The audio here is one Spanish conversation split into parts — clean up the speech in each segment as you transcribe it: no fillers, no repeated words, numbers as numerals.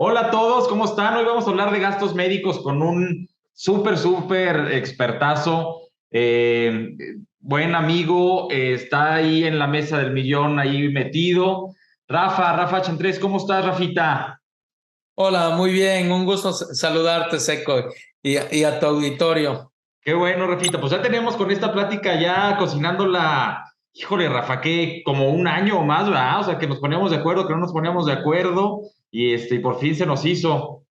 Hola a todos, ¿cómo están? Hoy vamos a hablar de gastos médicos con un súper expertazo, buen amigo, está ahí en la mesa del millón, ahí metido. Rafa Chantres, ¿cómo estás, Rafita? Hola, muy bien, un gusto saludarte, Seco, y a tu auditorio. Qué bueno, Rafita. Pues ya tenemos con esta plática ya cocinándola, híjole, Rafa, que como un año o más, ¿verdad? O sea, que nos poníamos de acuerdo, que no nos poníamos de acuerdo, y por fin se nos hizo.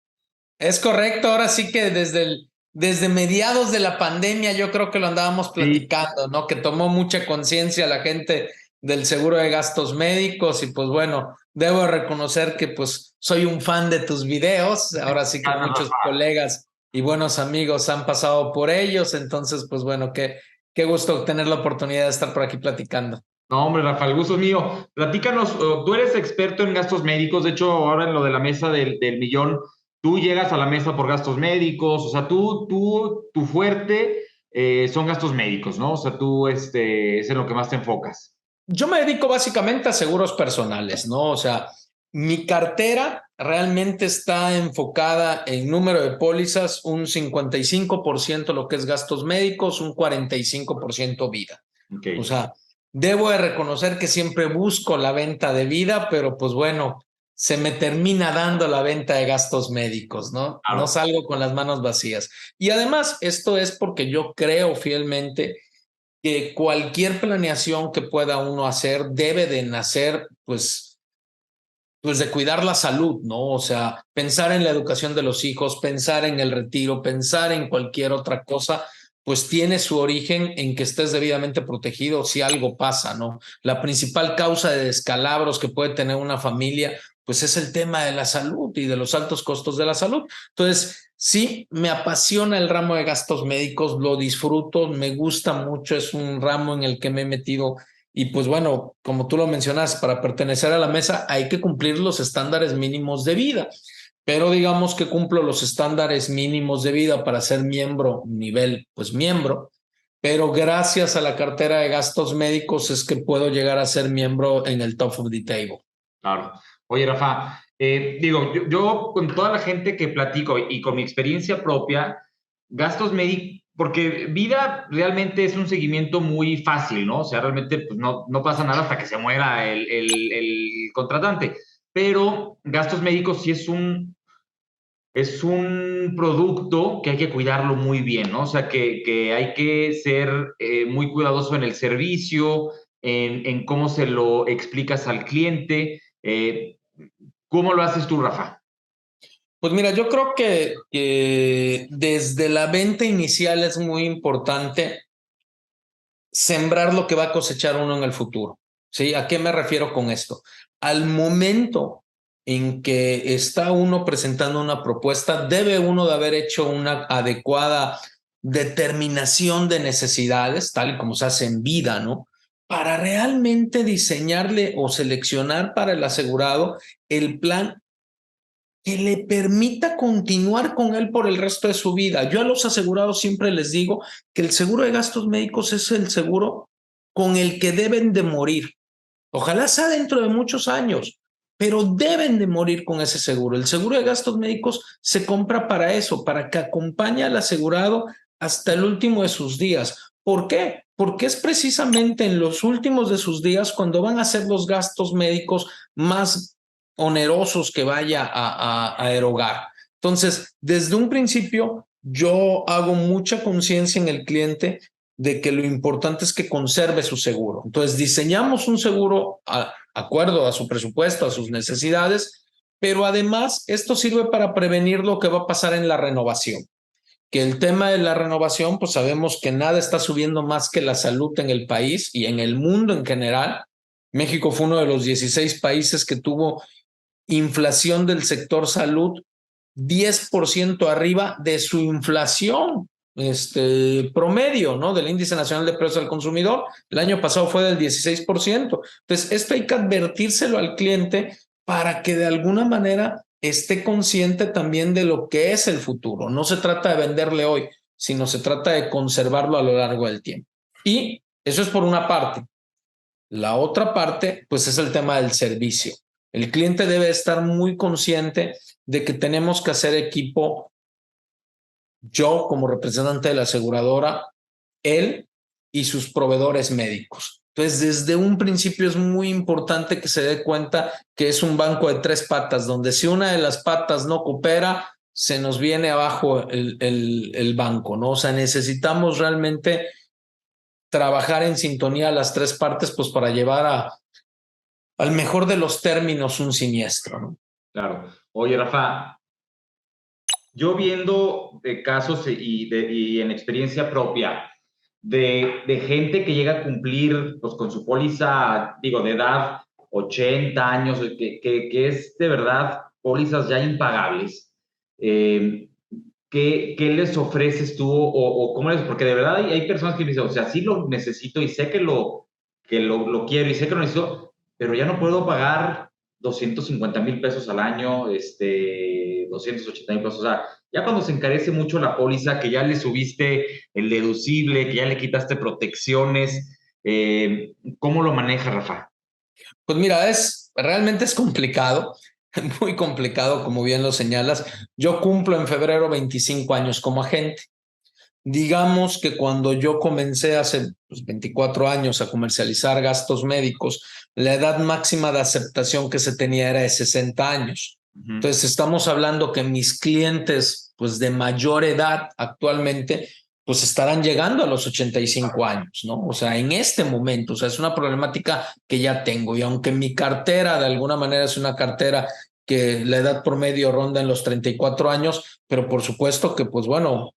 Es correcto, ahora sí que desde mediados de la pandemia yo creo que lo andábamos Sí. platicando, ¿no? Que tomó mucha conciencia la gente del seguro de gastos médicos y pues bueno, debo reconocer que pues soy un fan de tus videos, ahora sí que muchos colegas y buenos amigos han pasado por ellos, entonces pues bueno, qué gusto tener la oportunidad de estar por aquí platicando. No, hombre, Rafa, el gusto es mío. Platícanos, tú eres experto en gastos médicos, de hecho, ahora en lo de la mesa del millón, tú llegas a la mesa por gastos médicos, o sea, tu fuerte son gastos médicos, ¿no? O sea, es en lo que más te enfocas. Yo me dedico básicamente a seguros personales, ¿no? O sea, mi cartera realmente está enfocada en número de pólizas, un 55% lo que es gastos médicos, un 45% vida. Ok, O sea, debo de reconocer que siempre busco la venta de vida, pero pues bueno, se me termina dando la venta de gastos médicos, ¿no? No claro. salgo con las manos vacías. Y además, esto es porque yo creo fielmente que cualquier planeación que pueda uno hacer debe de nacer, pues de cuidar la salud, ¿no? O sea, pensar en la educación de los hijos, pensar en el retiro, pensar en cualquier otra cosa, pues tiene su origen en que estés debidamente protegido si algo pasa, ¿no? La principal causa de descalabros que puede tener una familia, pues es el tema de la salud y de los altos costos de la salud. Entonces, sí, me apasiona el ramo de gastos médicos, lo disfruto, me gusta mucho, es un ramo en el que me he metido y pues bueno, como tú lo mencionas, para pertenecer a la mesa hay que cumplir los estándares mínimos de vida, pero digamos que cumplo los estándares mínimos de vida para ser miembro, nivel pues miembro, pero gracias a la cartera de gastos médicos es que puedo llegar a ser miembro en el top of the table. Claro. Oye, Rafa, yo con toda la gente que platico y con mi experiencia propia, gastos médicos, porque vida realmente es un seguimiento muy fácil, ¿no? O sea, realmente pues, no pasa nada hasta que se muera el contratante. Pero gastos médicos sí es un producto que hay que cuidarlo muy bien, ¿no? O sea, que hay que ser muy cuidadoso en el servicio, en cómo se lo explicas al cliente. ¿Cómo lo haces tú, Rafa? Pues mira, yo creo que desde la venta inicial es muy importante sembrar lo que va a cosechar uno en el futuro. ¿Sí? ¿A qué me refiero con esto? Al momento en que está uno presentando una propuesta, debe uno de haber hecho una adecuada determinación de necesidades, tal y como se hace en vida, ¿no? Para realmente diseñarle o seleccionar para el asegurado el plan que le permita continuar con él por el resto de su vida. Yo a los asegurados siempre les digo que el seguro de gastos médicos es el seguro con el que deben de morir. Ojalá sea dentro de muchos años, pero deben de morir con ese seguro. El seguro de gastos médicos se compra para eso, para que acompañe al asegurado hasta el último de sus días. ¿Por qué? Porque es precisamente en los últimos de sus días cuando van a ser los gastos médicos más onerosos que vaya a erogar. Entonces, desde un principio, yo hago mucha conciencia en el cliente de que lo importante es que conserve su seguro. Entonces, diseñamos un seguro a acuerdo a su presupuesto, a sus necesidades, pero además esto sirve para prevenir lo que va a pasar en la renovación. Que el tema de la renovación, pues sabemos que nada está subiendo más que la salud en el país y en el mundo en general. México fue uno de los 16 países que tuvo inflación del sector salud 10% arriba de su inflación promedio, ¿no? Del índice nacional de precios al consumidor. El año pasado fue del 16%. Entonces, esto hay que advertírselo al cliente para que de alguna manera esté consciente también de lo que es el futuro. No se trata de venderle hoy, sino se trata de conservarlo a lo largo del tiempo. Y eso es por una parte. La otra parte, pues es el tema del servicio. El cliente debe estar muy consciente de que tenemos que hacer equipo, yo como representante de la aseguradora, él y sus proveedores médicos. Entonces, desde un principio es muy importante que se dé cuenta que es un banco de tres patas, donde si una de las patas no coopera, se nos viene abajo el banco, ¿no? O sea, necesitamos realmente trabajar en sintonía las tres partes, pues para llevar al mejor de los términos un siniestro, ¿no? Claro. Oye, Rafa, yo viendo casos y en experiencia propia de gente que llega a cumplir pues, con su póliza, digo, de edad, 80 años, que es de verdad pólizas ya impagables, ¿qué les ofreces tú o cómo les? Porque de verdad hay personas que me dicen, o sea, sí lo necesito y sé que lo quiero y sé que lo necesito, pero ya no puedo pagar 250,000 pesos al año, 280,000 pesos. O sea, ya cuando se encarece mucho la póliza, que ya le subiste el deducible, que ya le quitaste protecciones, ¿cómo lo maneja, Rafa? Pues mira, realmente es complicado, muy complicado, como bien lo señalas. Yo cumplo en febrero 25 años como agente. Digamos que cuando yo comencé hace 24 años a comercializar gastos médicos, la edad máxima de aceptación que se tenía era de 60 años. Entonces, estamos hablando que mis clientes, pues de mayor edad actualmente, pues estarán llegando a los 85 años, ¿no? O sea, en este momento, o sea, es una problemática que ya tengo. Y aunque mi cartera de alguna manera es una cartera que la edad promedio ronda en los 34 años, pero por supuesto que, pues bueno,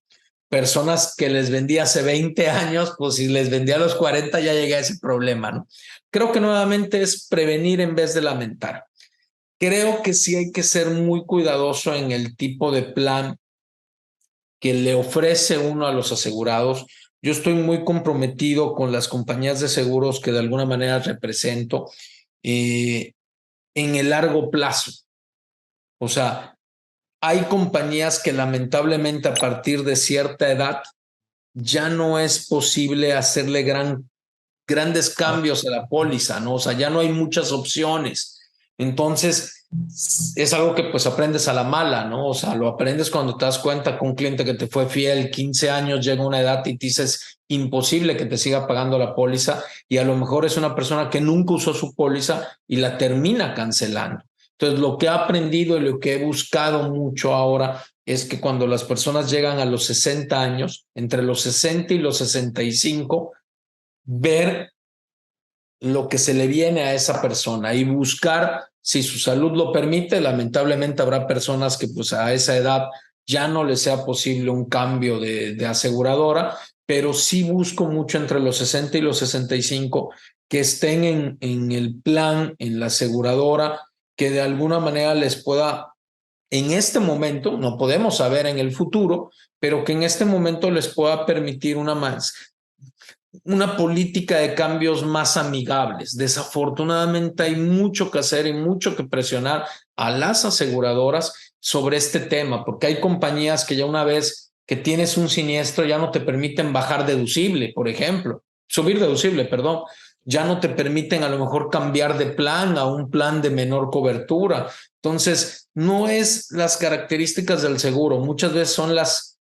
personas que les vendía hace 20 años, pues si les vendía a los 40 ya llegué a ese problema, ¿no? Creo que nuevamente es prevenir en vez de lamentar. Creo que sí hay que ser muy cuidadoso en el tipo de plan que le ofrece uno a los asegurados. Yo estoy muy comprometido con las compañías de seguros que de alguna manera represento en el largo plazo. O sea, hay compañías que lamentablemente a partir de cierta edad ya no es posible hacerle grandes cambios a la póliza, ¿no? O sea, ya no hay muchas opciones. Entonces, es algo que pues aprendes a la mala, ¿no? O sea, lo aprendes cuando te das cuenta que un cliente que te fue fiel 15 años llega a una edad y te dices imposible que te siga pagando la póliza y a lo mejor es una persona que nunca usó su póliza y la termina cancelando. Entonces, lo que he aprendido y lo que he buscado mucho ahora es que cuando las personas llegan a los 60 años, entre los 60 y los 65, ver lo que se le viene a esa persona y buscar, si su salud lo permite, lamentablemente habrá personas que pues a esa edad ya no les sea posible un cambio de aseguradora, pero sí busco mucho entre los 60 y los 65 que estén en el plan, en la aseguradora, que de alguna manera les pueda, en este momento, no podemos saber en el futuro, pero que en este momento les pueda permitir una política de cambios más amigables. Desafortunadamente hay mucho que hacer y mucho que presionar a las aseguradoras sobre este tema, porque hay compañías que ya una vez que tienes un siniestro ya no te permiten bajar deducible, por ejemplo, subir deducible, perdón, ya no te permiten a lo mejor cambiar de plan a un plan de menor cobertura. Entonces, no es las características del seguro, muchas veces son las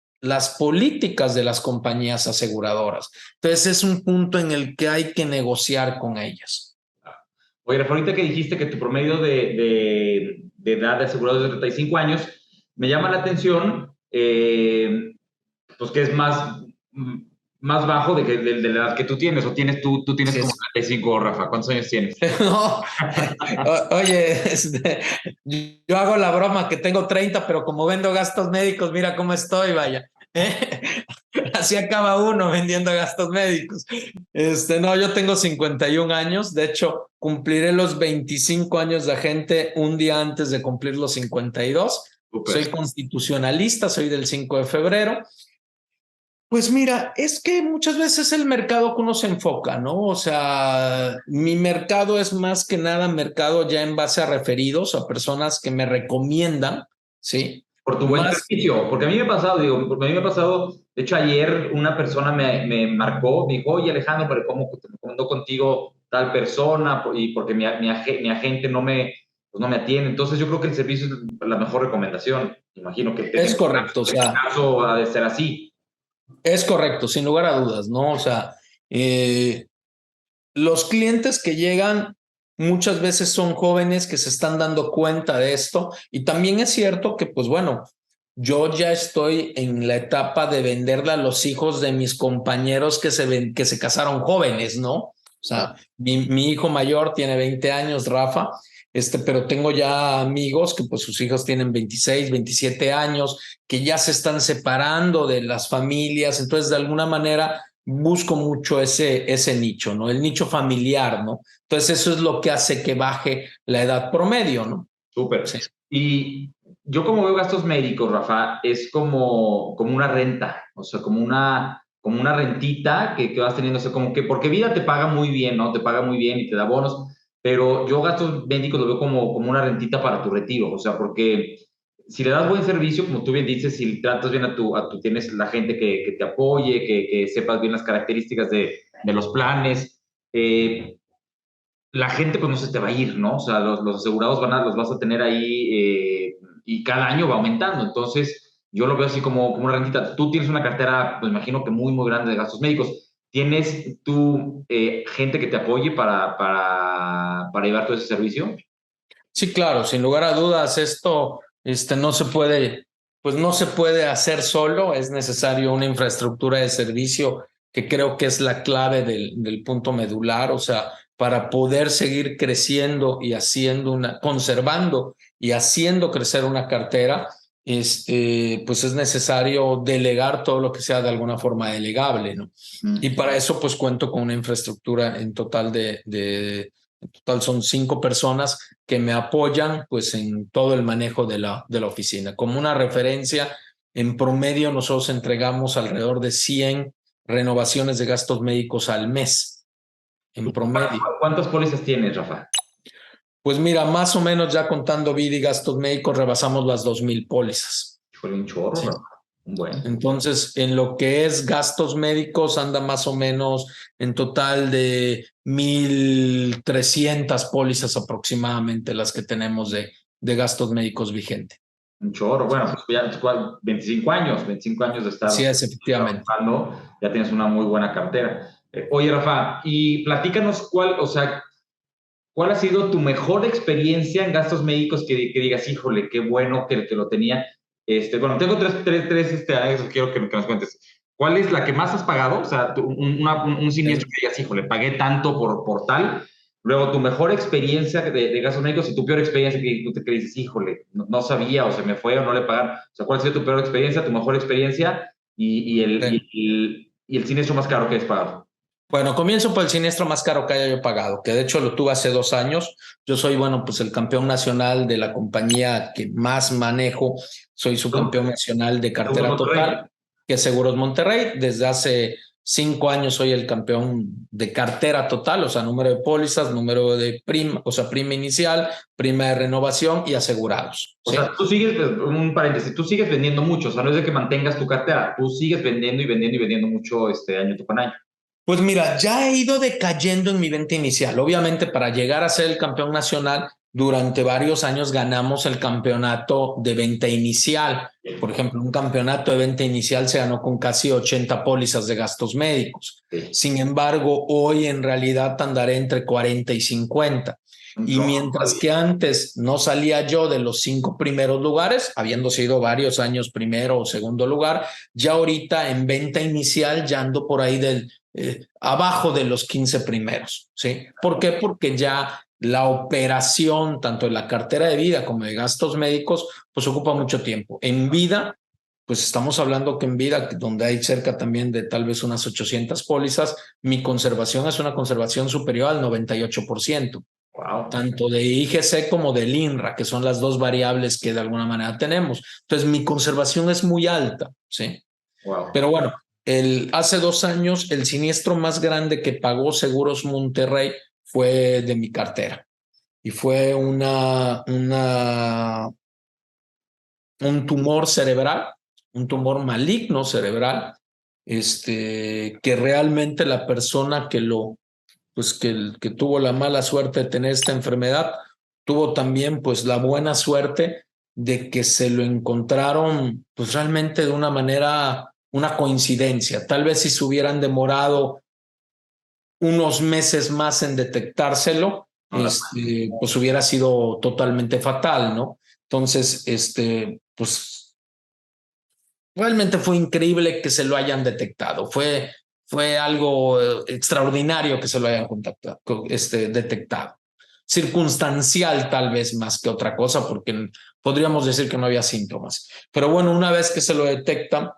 políticas de las compañías aseguradoras. Entonces es un punto en el que hay que negociar con ellas. Oye, Rafa, ahorita que dijiste que tu promedio de edad de asegurado es de 35 años, me llama la atención, pues que es más bajo de la edad que tú tienes, o tú tienes Sí, como 35, Rafa. ¿Cuántos años tienes? no, oye, yo hago la broma que tengo 30, pero como vendo gastos médicos, mira cómo estoy, vaya. Así acaba uno vendiendo gastos médicos. No, yo tengo 51 años, de hecho, cumpliré los 25 años de agente un día antes de cumplir los 52. Súper. Soy constitucionalista, soy del 5 de febrero. Pues mira, es que muchas veces el mercado que uno se enfoca, ¿no? O sea, mi mercado es más que nada mercado ya en base a referidos, a personas que me recomiendan, ¿sí? Por tu buen Más, servicio, porque a mí me ha pasado, digo, porque a mí me ha pasado, de hecho ayer una persona me marcó, me dijo, oye Alejandro, pero ¿cómo te recomendó contigo tal persona? Y porque mi agente pues no me atienden. Entonces yo creo que el servicio es la mejor recomendación. Imagino que Es correcto, o en este sea, caso ha de ser así. es correcto, sin lugar a dudas, ¿no? O sea, los clientes que llegan muchas veces son jóvenes que se están dando cuenta de esto y también es cierto que, pues bueno, yo ya estoy en la etapa de venderle a los hijos de mis compañeros que se casaron jóvenes, ¿no? O sea, mi hijo mayor tiene 20 años, Rafa, pero tengo ya amigos que pues sus hijos tienen 26, 27 años, que ya se están separando de las familias, entonces de alguna manera busco mucho ese nicho, ¿no? El nicho familiar, ¿no? Entonces eso es lo que hace que baje la edad promedio, ¿no? Súper. Sí. Y yo como veo gastos médicos, Rafa, es como una renta, o sea, como una rentita que vas teniendo, o sea, como que porque vida te paga muy bien, ¿no? Te paga muy bien y te da bonos, pero yo gastos médicos lo veo como una rentita para tu retiro, o sea, porque si le das buen servicio, como tú bien dices, si tratas bien tienes la gente que te apoye, que sepas bien las características de los planes, la gente pues no se te va a ir, ¿no? O sea, los asegurados los vas a tener ahí y cada año va aumentando. Entonces, yo lo veo así como una rentita. Tú tienes una cartera, pues imagino que muy, muy grande de gastos médicos. ¿Tienes tú gente que te apoye para llevar todo ese servicio? Sí, claro, sin lugar a dudas, esto no se puede, pues no se puede hacer solo, es necesario una infraestructura de servicio que creo que es la clave del punto medular, o sea, para poder seguir creciendo y conservando y haciendo crecer una cartera, pues es necesario delegar todo lo que sea de alguna forma delegable, ¿no? Y para eso, pues cuento con una infraestructura en total en total son 5 personas que me apoyan pues en todo el manejo de la oficina. Como una referencia, en promedio nosotros entregamos alrededor de 100 renovaciones de gastos médicos al mes, en promedio. ¿Cuántas pólizas tienes, Rafa? Pues mira, más o menos ya contando vida y gastos médicos rebasamos las 2,000 pólizas. Híjole, un chorro, Sí. Rafa. Bueno. Entonces, en lo que es gastos médicos, anda más o menos en total de 1,300 pólizas aproximadamente las que tenemos de gastos médicos vigente. Un chorro. Bueno, pues ya 25 años de Así estar es, efectivamente. trabajando, ya tienes una muy buena cartera. Oye, Rafa, y platícanos o sea, ¿cuál ha sido tu mejor experiencia en gastos médicos que digas, híjole, qué bueno que lo tenía? Bueno, tengo tres anécdotas que quiero que nos cuentes. ¿Cuál es la que más has pagado? O sea, un siniestro que digas, híjole, pagué tanto por tal. Luego, tu mejor experiencia de gastos médicos y tu peor experiencia que dices, híjole, no sabía o se me fue o no le pagaron. O sea, ¿cuál ha sido tu peor experiencia, tu mejor experiencia Sí. y el siniestro más caro que has pagado? Bueno, comienzo por el siniestro más caro que haya yo pagado, que de hecho lo tuve hace 2 años. Yo soy, bueno, pues el campeón nacional de la compañía que más manejo. Soy subcampeón nacional de Seguros cartera Monterrey. total, que es Seguros Monterrey. Desde hace 5 años soy el campeón de cartera total, o sea, número de pólizas, número de prima, o sea, prima inicial, prima de renovación y asegurados. O ¿Sí? sea, tú sigues, un paréntesis, tú sigues vendiendo mucho, o sea, no es de que mantengas tu cartera, tú sigues vendiendo y vendiendo y vendiendo mucho año con año. Pues mira, ya he ido decayendo en mi venta inicial. Obviamente, para llegar a ser el campeón nacional, durante varios años ganamos el campeonato de venta inicial. Por ejemplo, un campeonato de venta inicial se ganó con casi 80 pólizas de gastos médicos. Sí. Sin embargo, hoy en realidad andaré entre 40 y 50. Y mientras que antes no salía yo de los 5 primeros lugares, habiendo sido varios años primero o segundo lugar, ya ahorita en venta inicial ya ando por ahí abajo de los 15 primeros. ¿Sí? ¿Por qué? Porque ya la operación, tanto de la cartera de vida como de gastos médicos, pues ocupa mucho tiempo. En vida, pues estamos hablando que en vida, donde hay cerca también de tal vez unas 800 pólizas, mi conservación es una conservación superior al 98%. Wow. Tanto de IGC como del INRA, que son las dos variables que de alguna manera tenemos. Entonces, mi conservación es muy alta, ¿sí? Wow. Pero bueno, hace 2 años el siniestro más grande que pagó Seguros Monterrey fue de mi cartera y fue un tumor cerebral, un tumor maligno cerebral, que realmente la persona que tuvo la mala suerte de tener esta enfermedad, tuvo también pues la buena suerte de que se lo encontraron pues realmente de una manera, una coincidencia. Tal vez si se hubieran demorado unos meses más en detectárselo, pues hubiera sido totalmente fatal, ¿no? Entonces, pues realmente fue increíble que se lo hayan detectado. Fue algo extraordinario que se lo hayan detectado. Circunstancial tal vez más que otra cosa, porque podríamos decir que no había síntomas. Pero bueno, una vez que se lo detectan,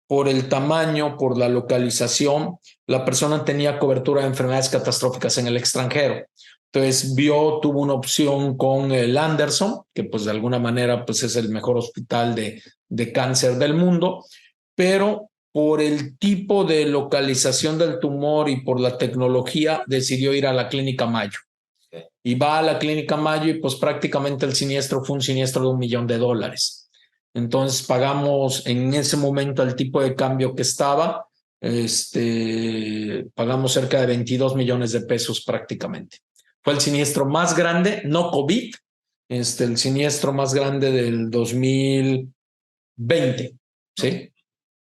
por el tamaño, por la localización, la persona tenía cobertura de enfermedades catastróficas en el extranjero. Entonces tuvo una opción con el Anderson, que pues de alguna manera pues es el mejor hospital de cáncer del mundo, pero por el tipo de localización del tumor y por la tecnología decidió ir a la Clínica Mayo. Y va a la Clínica Mayo y pues prácticamente el siniestro fue un siniestro de $1 millón. Entonces pagamos en ese momento el tipo de cambio que estaba, pagamos cerca de 22 millones de pesos prácticamente. Fue el siniestro más grande, no COVID, el siniestro más grande del 2020, ¿sí?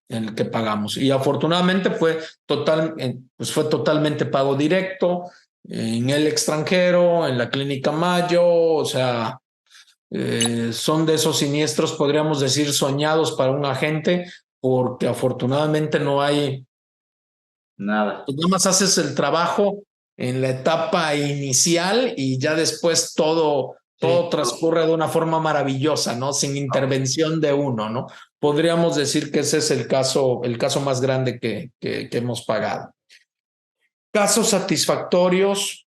En el que pagamos. Y afortunadamente pues fue totalmente pago directo en el extranjero, en la Clínica Mayo, o sea, son de esos siniestros, podríamos decir, soñados para un agente, porque afortunadamente no hay nada. Pues nada más haces el trabajo en la etapa inicial y ya después todo transcurre de una forma maravillosa, ¿no? Sin intervención de uno, ¿no? Podríamos decir que ese es el caso más grande que hemos pagado. Casos satisfactorios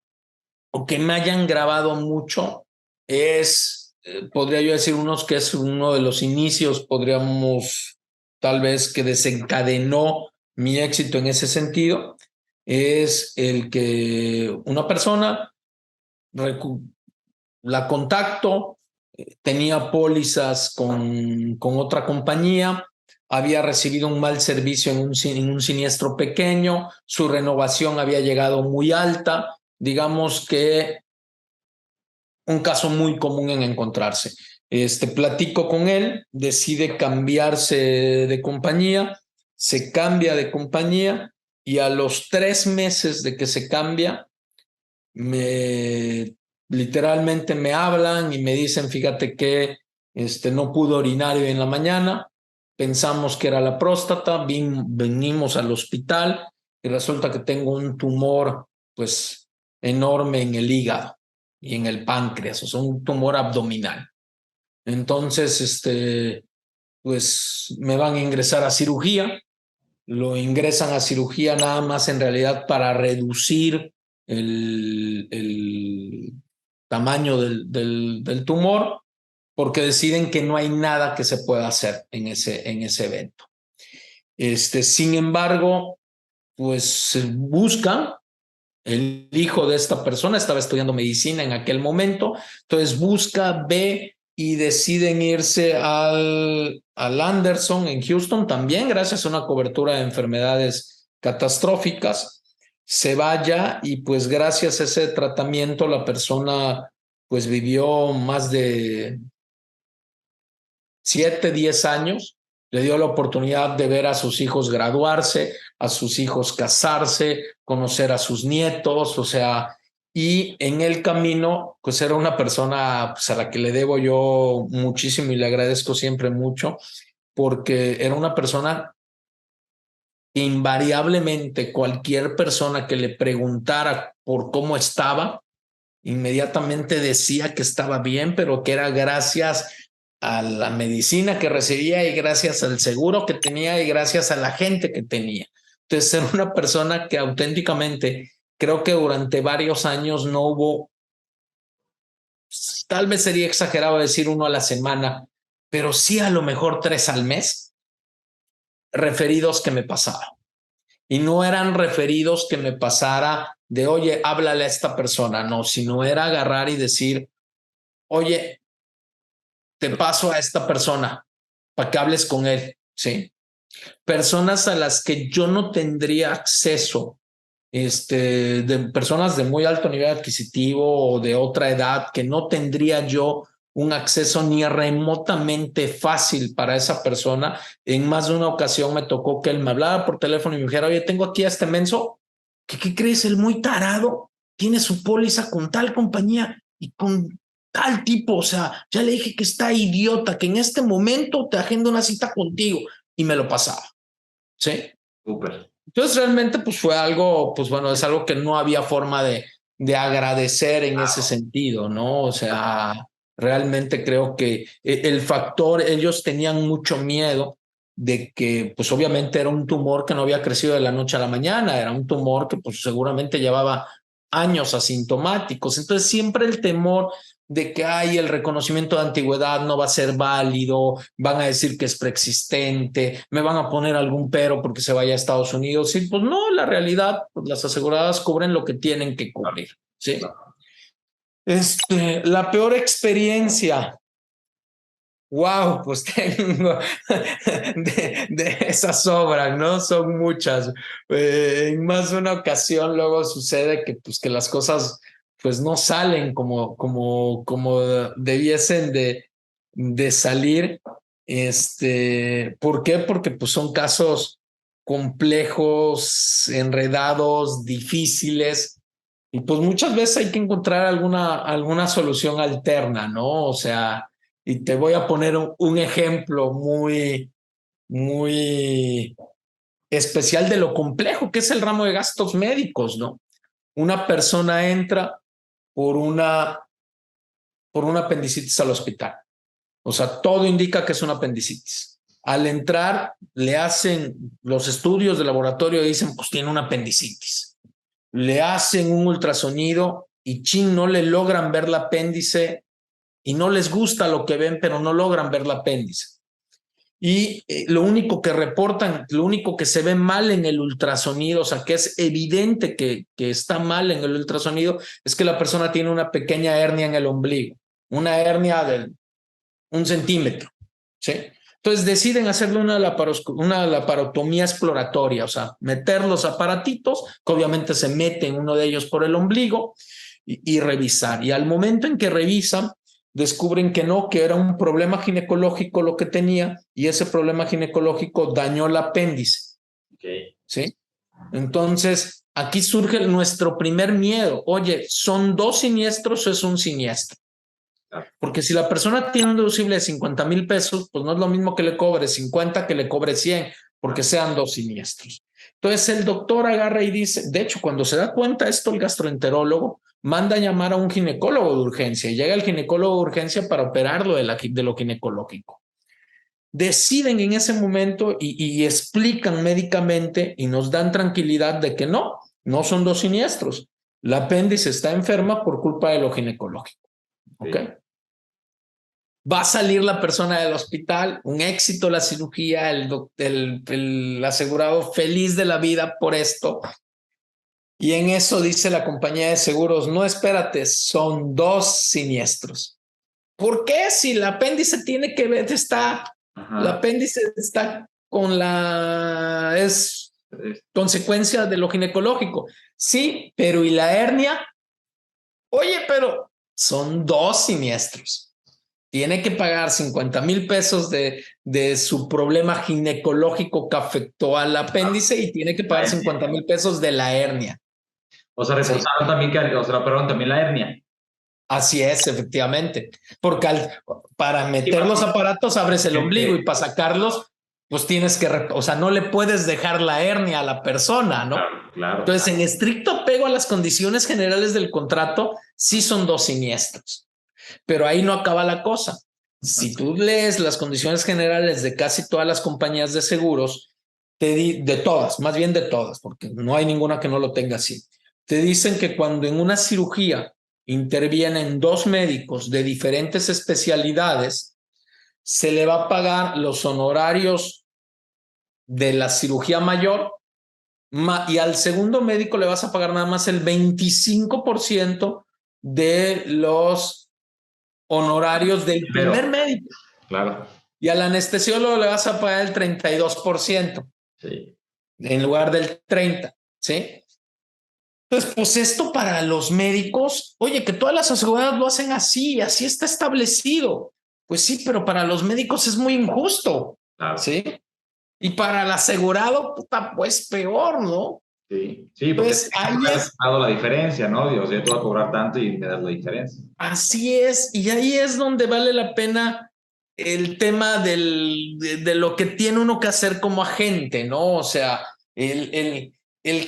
o que me hayan grabado mucho podría yo decir unos que es uno de los inicios, podríamos tal vez que desencadenó mi éxito en ese sentido, es el que una persona la contacto, tenía pólizas con otra compañía, había recibido un mal servicio en un siniestro pequeño, su renovación había llegado muy alta, digamos que un caso muy común en encontrarse. Platico con él, decide cambiarse de compañía, se cambia de compañía y a los 3 meses de que se cambia, literalmente me hablan y me dicen, fíjate que no pudo orinar hoy en la mañana, pensamos que era la próstata, venimos al hospital y resulta que tengo un tumor pues enorme en el hígado y en el páncreas, o sea, un tumor abdominal. Entonces, pues me van a ingresar a cirugía, lo ingresan a cirugía nada más en realidad para reducir el tamaño del tumor, porque deciden que no hay nada que se pueda hacer en ese evento. Sin embargo, pues buscan el hijo de esta persona, estaba estudiando medicina en aquel momento, entonces busca, ve y deciden irse al Anderson en Houston, también gracias a una cobertura de enfermedades catastróficas. Se vaya y pues gracias a ese tratamiento la persona pues vivió más de 7, 10 años, le dio la oportunidad de ver a sus hijos graduarse, a sus hijos casarse, conocer a sus nietos, o sea, y en el camino, pues era una persona pues, a la que le debo yo muchísimo y le agradezco siempre mucho, porque era una persona que invariablemente cualquier persona que le preguntara por cómo estaba, inmediatamente decía que estaba bien, pero que era gracias a la medicina que recibía y gracias al seguro que tenía y gracias a la gente que tenía. Entonces era una persona que auténticamente creo que durante varios años no hubo, tal vez sería exagerado decir uno a la semana, pero sí a lo mejor 3 al mes referidos que me pasaban. Y no eran referidos que me pasara de, oye, háblale a esta persona, no, sino era agarrar y decir, oye, te paso a esta persona para que hables con él, ¿sí? Personas a las que yo no tendría acceso de personas de muy alto nivel adquisitivo o de otra edad, que no tendría yo un acceso ni remotamente fácil para esa persona. En más de una ocasión me tocó que él me hablara por teléfono y me dijera, oye, tengo aquí a este menso, ¿qué crees? El muy tarado tiene su póliza con tal compañía y con tal tipo, o sea, ya le dije que está idiota, que en este momento te agendo una cita contigo, y me lo pasaba, ¿sí? Súper. Entonces realmente pues fue algo, pues bueno, es algo que no había forma de agradecer en ese sentido, ¿no? O sea, realmente creo que el factor, ellos tenían mucho miedo de que pues obviamente era un tumor que no había crecido de la noche a la mañana, era un tumor que pues seguramente llevaba años asintomáticos. Entonces siempre el temor de que hay el reconocimiento de antigüedad no va a ser válido, van a decir que es preexistente, me van a poner algún pero porque se vaya a Estados Unidos. Y pues no, la realidad, pues las aseguradoras cubren lo que tienen que cubrir, ¿sí? La peor experiencia. Wow, pues tengo de esas obras, ¿no? Son muchas. En más de una ocasión luego sucede que, pues, que las cosas pues no salen como debiesen de salir. ¿Por qué? Porque pues son casos complejos, enredados, difíciles, y pues muchas veces hay que encontrar alguna solución alterna, ¿no? O sea, y te voy a poner un ejemplo muy especial de lo complejo que es el ramo de gastos médicos, ¿no? Una persona entra por una apendicitis al hospital. O sea, todo indica que es una apendicitis. Al entrar, le hacen los estudios de laboratorio y dicen, pues tiene una apendicitis. Le hacen un ultrasonido y no le logran ver el apéndice, y no les gusta lo que ven, pero no logran ver el apéndice. Y lo único que reportan, lo único que se ve mal en el ultrasonido, o sea, que es evidente que está mal en el ultrasonido, es que la persona tiene una pequeña hernia en el ombligo, una hernia de 1 centímetro, ¿sí? Entonces deciden hacerle una laparotomía exploratoria, o sea, meter los aparatitos, que obviamente se meten uno de ellos por el ombligo, y revisar. Y al momento en que revisan, descubren que no, que era un problema ginecológico lo que tenía, y ese problema ginecológico dañó el apéndice. Okay. ¿Sí? Entonces, aquí surge nuestro primer miedo. Oye, ¿son 2 siniestros o es un siniestro? Porque si la persona tiene un deducible de 50,000 pesos, pues no es lo mismo que le cobre 50 que le cobre 100, porque sean 2 siniestros. Entonces el doctor agarra y dice, de hecho, cuando se da cuenta esto, el gastroenterólogo manda a llamar a un ginecólogo de urgencia, y llega el ginecólogo de urgencia para operarlo de lo ginecológico. Deciden en ese momento y explican médicamente y nos dan tranquilidad de que no son 2 siniestros. La apéndice está enferma por culpa de lo ginecológico. ¿Ok? Sí. Va a salir la persona del hospital, un éxito la cirugía, el asegurado feliz de la vida por esto. Y en eso dice la compañía de seguros, no, espérate, son 2 siniestros. ¿Por qué? Si el apéndice tiene que ver, el apéndice está es consecuencia de lo ginecológico. Sí, pero ¿y la hernia? Oye, pero son 2 siniestros. Tiene que pagar 50,000 pesos de su problema ginecológico que afectó al apéndice, y tiene que pagar 50,000 pesos de la hernia. O sea, reportaron también operaron también la hernia. Así es, efectivamente. Porque para meter los aparatos abres el ombligo, y para sacarlos, pues tienes que, o sea, no le puedes dejar la hernia a la persona, ¿no? Claro. Entonces, en estricto apego a las condiciones generales del contrato, sí son 2 siniestros. Pero ahí no acaba la cosa. Si tú lees las condiciones generales de casi todas las compañías de seguros, de todas, más bien de todas, porque no hay ninguna que no lo tenga así, te dicen que cuando en una cirugía intervienen 2 médicos de diferentes especialidades, se le va a pagar los honorarios de la cirugía mayor, y al segundo médico le vas a pagar nada más el 25% de los honorarios del primer médico. Claro. Y al anestesiólogo le vas a pagar el 32%. Sí. En lugar del 30%, ¿sí? Entonces, pues esto para los médicos, oye, que todas las aseguradoras lo hacen así, así está establecido. Pues sí, pero para los médicos es muy injusto, Claro. ¿sí? Y para el asegurado, puta, pues peor, ¿no? Sí, sí, porque Entonces, ahí has es, dado la diferencia, ¿no? Dios, yo te voy a cobrar tanto y me das la diferencia. así es, y ahí es donde vale la pena el tema de lo que tiene uno que hacer como agente, ¿no? O sea, el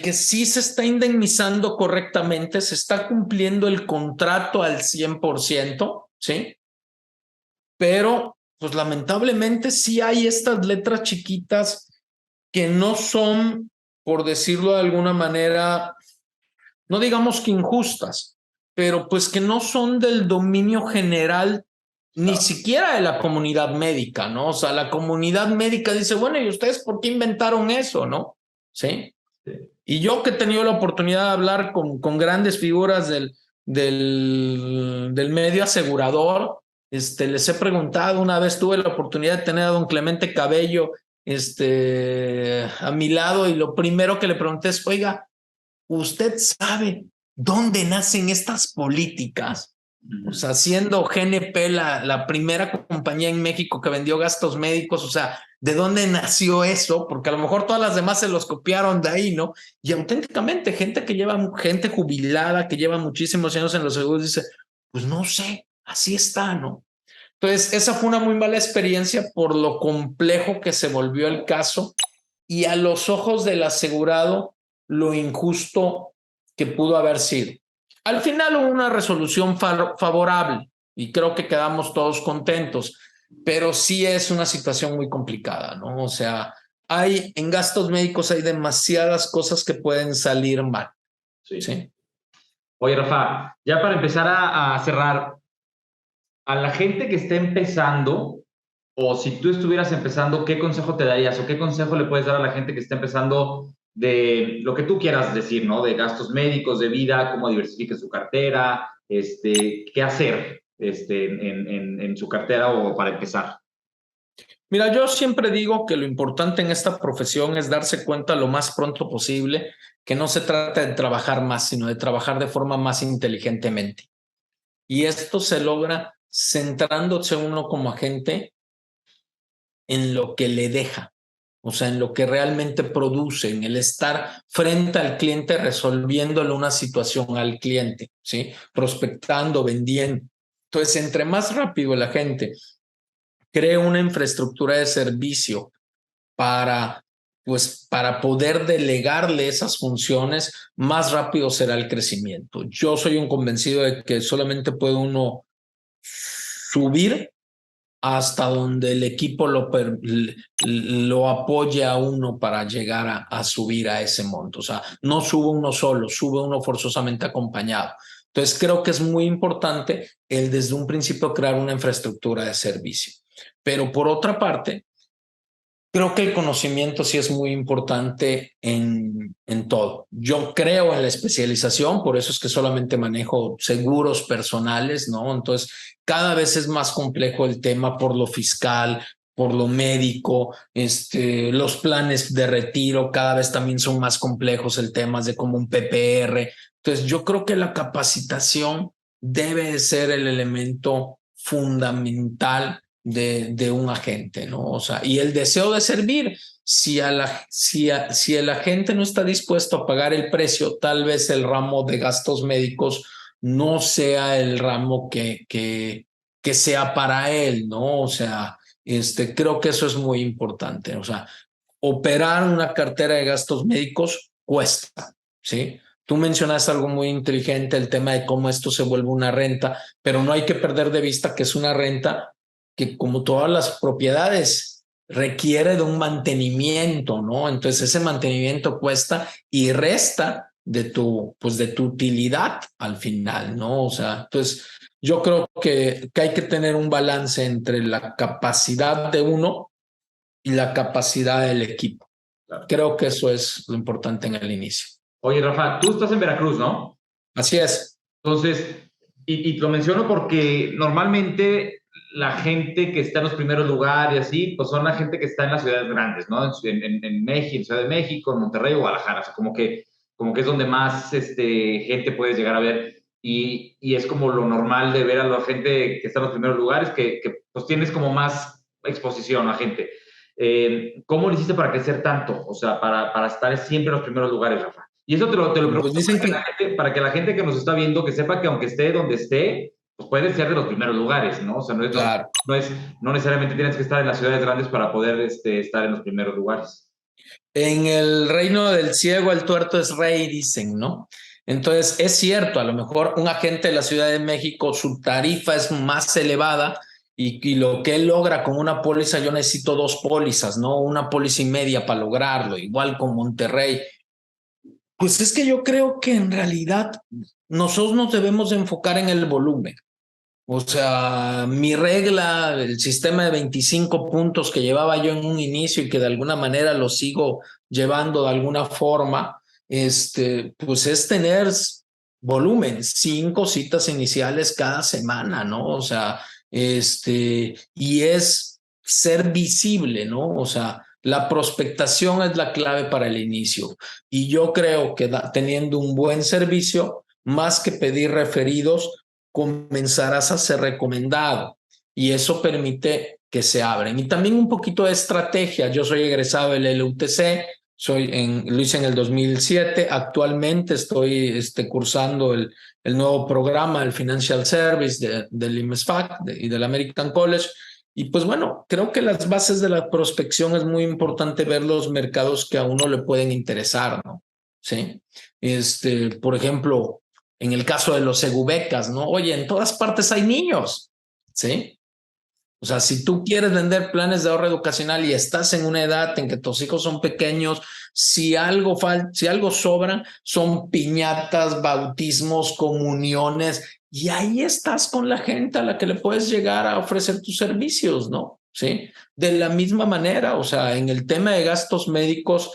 que sí se está indemnizando correctamente, se está cumpliendo el contrato al 100%, ¿sí? Pero, pues lamentablemente sí hay estas letras chiquitas que no son, por decirlo de alguna manera, no digamos que injustas, pero pues que no son del dominio general, ni Claro. siquiera de la comunidad médica, ¿no? O sea, la comunidad médica dice, bueno, ¿y ustedes por qué inventaron eso, no? ¿Sí? Sí. Y yo que he tenido la oportunidad de hablar con grandes figuras del medio asegurador, les he preguntado, una vez tuve la oportunidad de tener a don Clemente Cabello a mi lado y lo primero que le pregunté es, oiga, ¿usted sabe dónde nacen estas políticas? O Ujú. sea, siendo GNP la primera compañía en México que vendió gastos médicos, o sea, ¿de dónde nació eso? Porque a lo mejor todas las demás se los copiaron de ahí, ¿no? Y auténticamente, gente jubilada que lleva muchísimos años en los seguros, dice, pues no sé, así está, ¿no? Entonces, esa fue una muy mala experiencia por lo complejo que se volvió el caso y a los ojos del asegurado lo injusto que pudo haber sido. Al final hubo una resolución favorable y creo que quedamos todos contentos, pero sí es una situación muy complicada, ¿no? O sea, en gastos médicos hay demasiadas cosas que pueden salir mal, Sí. ¿sí? Oye, Rafa, ya para empezar a cerrar, a la gente que está empezando, o si tú estuvieras empezando, ¿qué consejo te darías o qué consejo le puedes dar a la gente que está empezando de lo que tú quieras decir, ¿no? De gastos médicos, de vida, cómo diversifique su cartera, qué hacer en su cartera o para empezar. Mira, yo siempre digo que lo importante en esta profesión es darse cuenta lo más pronto posible que no se trata de trabajar más, sino de trabajar de forma más inteligentemente. Y esto se logra centrándose uno como agente en lo que le deja, o sea, en lo que realmente produce, en el estar frente al cliente resolviéndole una situación al cliente, ¿sí? Prospectando, vendiendo. Entonces, entre más rápido la gente cree una infraestructura de servicio para, pues, para poder delegarle esas funciones, más rápido será el crecimiento. Yo soy un convencido de que solamente puede uno subir hasta donde el equipo lo apoye a uno para llegar a subir a ese monto. O sea, no sube uno solo, sube uno forzosamente acompañado. Entonces, creo que es muy importante el desde un principio crear una infraestructura de servicio. Pero por otra parte, creo que el conocimiento sí es muy importante en todo. Yo creo en la especialización, por eso es que solamente manejo seguros personales, ¿no? Entonces, cada vez es más complejo el tema por lo fiscal, por lo médico, los planes de retiro cada vez también son más complejos, el tema es de como un PPR. Entonces, yo creo que la capacitación debe ser el elemento fundamental de un agente, ¿no? O sea, y el deseo de servir, si el agente no está dispuesto a pagar el precio, tal vez el ramo de gastos médicos no sea el ramo que sea para él, ¿no? O sea, creo que eso es muy importante. O sea, operar una cartera de gastos médicos cuesta, ¿sí? Tú mencionaste algo muy inteligente, el tema de cómo esto se vuelve una renta, pero no hay que perder de vista que es una renta que, como todas las propiedades, requiere de un mantenimiento, ¿no? Entonces ese mantenimiento cuesta y resta pues de tu utilidad al final, ¿no? O sea, entonces yo creo que hay que tener un balance entre la capacidad de uno y la capacidad del equipo. Claro. Creo que eso es lo importante en el inicio. Oye, Rafa, tú estás en Veracruz, ¿no? Así es. Entonces, y lo menciono porque normalmente la gente que está en los primeros lugares y así, pues son la gente que está en las ciudades grandes, ¿no? En México, en Ciudad de México, en Monterrey o Guadalajara. O sea, como que como que es donde más gente puedes llegar a ver. Y es como lo normal de ver a la gente que está en los primeros lugares, que pues tienes como más exposición a gente. ¿Cómo lo hiciste para crecer tanto? O sea, para estar siempre en los primeros lugares, Rafa. Y eso te lo Pues pregunto dicen para que la gente que nos está viendo, que sepa que aunque esté donde esté, pues puede ser de los primeros lugares, ¿no? O sea, claro. no necesariamente tienes que estar en las ciudades grandes para poder estar en los primeros lugares. En el reino del ciego el tuerto es rey, dicen, ¿no? Entonces, es cierto, a lo mejor un agente de la Ciudad de México, su tarifa es más elevada y lo que él logra con una póliza, yo necesito dos pólizas, ¿no? Una póliza y media para lograrlo, igual con Monterrey. Pues es que yo creo que en realidad nosotros nos debemos de enfocar en el volumen. O sea, mi regla, el sistema de 25 puntos que llevaba yo en un inicio y que de alguna manera lo sigo llevando de alguna forma, pues es tener volumen, 5 citas iniciales cada semana, ¿no? O sea, y es ser visible, ¿no? O sea, la prospectación es la clave para el inicio. Y yo creo que teniendo un buen servicio, más que pedir referidos, comenzarás a ser recomendado y eso permite que se abren. Y también un poquito de estrategia. Yo soy egresado del LUTC, lo hice en el 2007, actualmente estoy cursando el nuevo programa, el Financial Service del IMESFAC y del American College. Y pues bueno, creo que las bases de la prospección es muy importante ver los mercados que a uno le pueden interesar, ¿no? Sí. Por ejemplo, en el caso de los segubecas, ¿no? Oye, en todas partes hay niños, ¿sí? O sea, si tú quieres vender planes de ahorro educacional y estás en una edad en que tus hijos son pequeños, si algo sobran, son piñatas, bautismos, comuniones, y ahí estás con la gente a la que le puedes llegar a ofrecer tus servicios, ¿no? Sí. De la misma manera, o sea, en el tema de gastos médicos,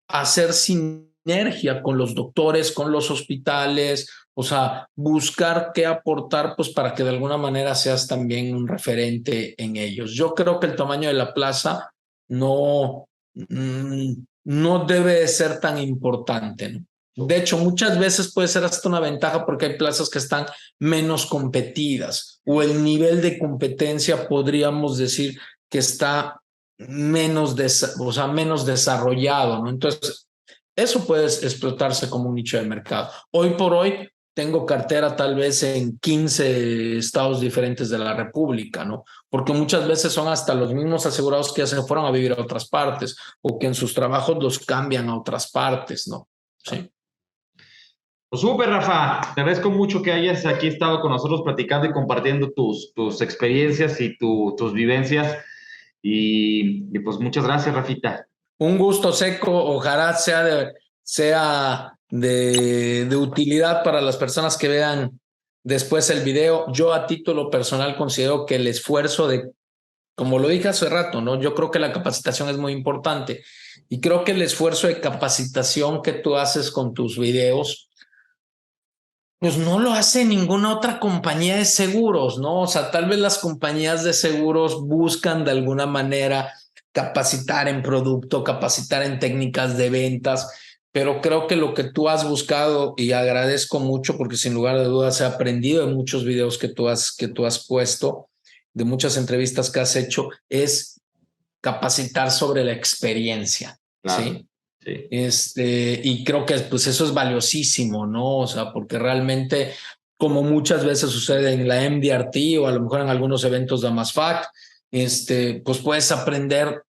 hacer sinergia con los doctores, con los hospitales, o sea, buscar qué aportar, pues para que de alguna manera seas también un referente en ellos. Yo creo que el tamaño de la plaza no, no debe ser tan importante, ¿no? De hecho, muchas veces puede ser hasta una ventaja porque hay plazas que están menos competidas o el nivel de competencia podríamos decir que está menos desarrollado, ¿no? Entonces, eso puede explotarse como un nicho de mercado. Hoy por hoy tengo cartera tal vez en 15 estados diferentes de la República, ¿no? Porque muchas veces son hasta los mismos asegurados que ya se fueron a vivir a otras partes o que en sus trabajos los cambian a otras partes, ¿no? Sí. Pues súper, Rafa. Te agradezco mucho que hayas aquí estado con nosotros platicando y compartiendo tus experiencias y tus vivencias. Y pues muchas gracias, Rafita. Un gusto seco, ojalá sea de utilidad para las personas que vean después el video. Yo a título personal considero que el esfuerzo como lo dije hace rato, ¿no? Yo creo que la capacitación es muy importante y creo que el esfuerzo de capacitación que tú haces con tus videos, pues no lo hace ninguna otra compañía de seguros, ¿no? O sea, tal vez las compañías de seguros buscan de alguna manera capacitar en producto, capacitar en técnicas de ventas, pero creo que lo que tú has buscado, y agradezco mucho porque sin lugar de dudas he aprendido de muchos videos que tú has puesto, de muchas entrevistas que has hecho, es capacitar sobre la experiencia, Claro, ¿sí? sí. Y creo que pues eso es valiosísimo, ¿no? O sea, porque realmente, como muchas veces sucede en la MDRT o a lo mejor en algunos eventos de AMASFAC, pues puedes aprender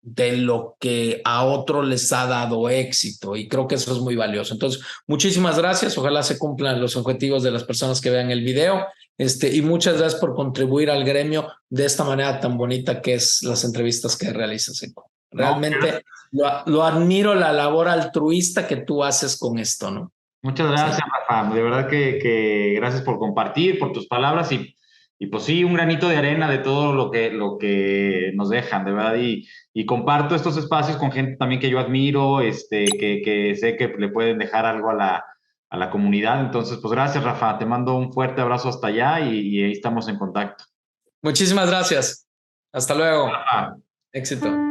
de lo que a otros les ha dado éxito y creo que eso es muy valioso. Entonces, muchísimas gracias. Ojalá se cumplan los objetivos de las personas que vean el video. Y muchas gracias por contribuir al gremio de esta manera tan bonita que es las entrevistas que realizas, Eco. No, Realmente lo admiro la labor altruista que tú haces con esto, ¿no? muchas Sí. gracias, Rafa. De verdad que gracias por compartir, por tus palabras y pues sí, un granito de arena de todo lo que nos dejan, de verdad. Y comparto estos espacios con gente también que yo admiro, que sé que le pueden dejar algo a la comunidad. Entonces, pues gracias, Rafa. Te mando un fuerte abrazo hasta allá y ahí estamos en contacto. Muchísimas gracias. Hasta luego. Rafa. Éxito.